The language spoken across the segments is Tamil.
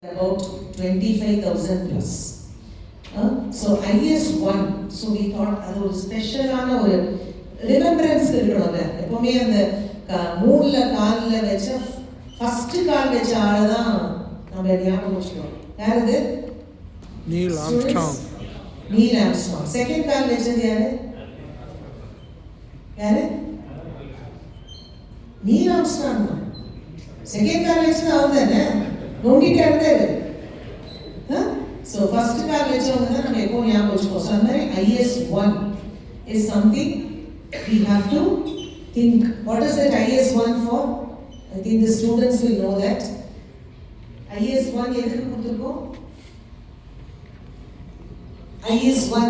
about 25,000 plus. So IS1, so we thought அது ஒரு ஸ்பெஷலான ஒரு ரிமெம்பரன்ஸ் இருக்கணும்ல. எப்பவுமே அந்த மூணுல கால்ல வச்ச ஃபர்ஸ்ட் கால் வச்ச ஆளை தான் நம்ம ஞாபகம் வச்சுக்கணும். யார் அது? Neil Armstrong. Neil Armstrong. Second கால் வச்சது யாரு? யாரு? Neil Armstrong. செகண்ட் கால் வச்சது அவர் தானே, நோண்டிட்டே இருந்தாரு. So first கால் வச்சவங்க தான் நம்ம எப்பவும் ஞாபகம் வச்சுக்கோம். So அந்த மாதிரி IS1 is something we have to think. What is that IS1 for? I think the students will know that. IS1 எதுக்கு கொடுத்துருக்கோம்? IS1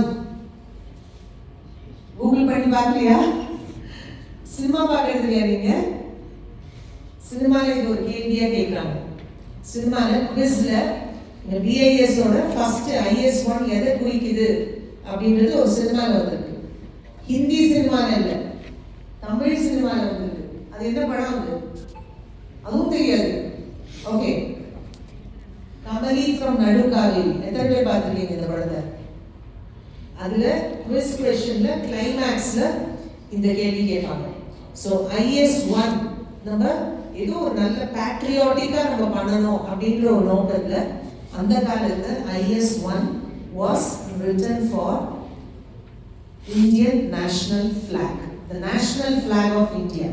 கூகுள் பண்ணி பார்க்கலையா? சினிமா பார்க்கறது இல்லையா நீங்க? சினிமாவில் இது ஒரு கேள்வியாக கேட்குறாங்க. சினிமாவில் குவிஸ்ல BIS ஓட ஃபர்ஸ்ட் IS1 எதை குறிக்குது அப்படின்றது ஒரு சினிமாவில் வந்திருக்கு. ஹிந்தி சினிமாவில் இல்லை, தமிழ் சினிமாவில் வந்திருக்கு. அது என்ன படம்? அது அதுவும் தெரியாது. Okay, Kamali from Nadukkaveri. எத்தனை பேர் பார்த்துருக்கீங்க இந்த படத்தை? அதுல குவிஸ் கொஸ்டின்ல கிளைமேக்ஸ்ல இந்த கேள்வி கேட்பாங்க. ஸோ IS1 நம்ம ஏதோ ஒரு நல்ல பேட்ரியாட்டிக்கா நம்ம பண்ணணும் அப்படின்ற ஒரு நோக்கத்துல அந்த காலத்துல IS1 was written for Indian national flag, the national flag of India.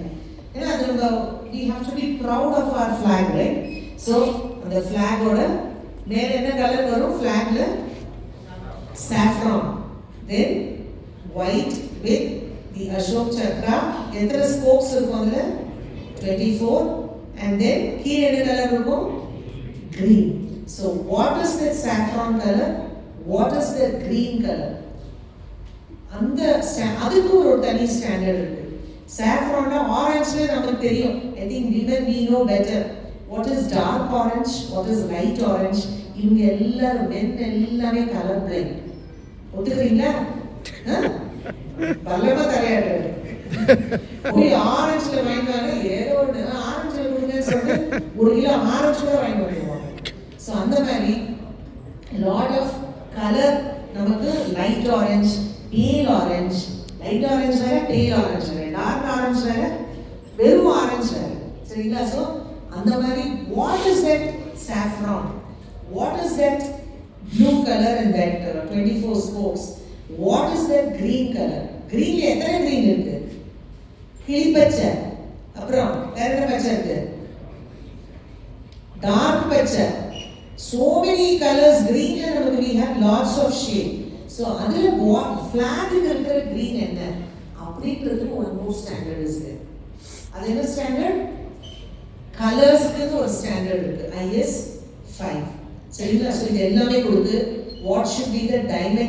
ஏன்னா அது நம்ம we have to be proud of our flag, right? So அந்த flag ஓட வேற என்ன கலர் வரும்? flagல saffron, then white with the Ashok Chakra. எத்தனை spokes இருக்கும் அதுல? 24. and then கீழே என்ன கலர் இருக்கும்? green. So what is that saffron color? What is that green color? அந்த அதுக்கு ஒரு தனி ஸ்டாண்டர்ட் இருக்கு. saffronல ஆரஞ்சுல நமக்கு தெரியும். I think even we know better what is dark orange, what is light orange. இவங்க எல்லாரும் எல்லாமே கலர் பிளைண்ட். ஒத்துக்கிறீங்களா? பல்லமா தலையாடுறாரு. ஒரு ஆரஞ்சுல வாங்கினாங்க, ஏதோ ஒன்று ஆரஞ்சுல கொடுங்கன்னு சொல்லி ஒரு கிலோ ஆரஞ்சு கூட வாங்கி வந்துருவாங்க. ஸோ அந்த மாதிரி லாட் ஆஃப் கலர் நமக்கு லைட் ஆரஞ்ச், பேல் ஆரஞ்ச். லைட் ஆரஞ்ச் வேற, பேல் ஆரஞ்ச் வேற, டார்க் ஆரஞ்ச் வேற, வெறும் ஆரஞ்ச் வேற. சரிங்களா? ஸோ அந்த மாதிரி what is that saffron? What is that blue colour in that 24 spokes? What is that green colour? கிரீன்ல எத்தனை கிரீன் இருக்கு? கிளிப்பச்சை, அப்புறம் வேற என்ன பச்சை இருக்கு? டார்க் பச்சை. So many colors. green la namakku we have lots of shade. So adula what flag irukra green enna அப்படிங்கிறது one more standard is there. அது என்ன ஸ்டாண்டர்ட்? கலர்ஸ்க்கு ஒரு ஸ்டாண்டர்ட் இருக்கு, IS5. சரிங்களா? ஸோ இது எல்லாமே கொடுத்து what should be the dimension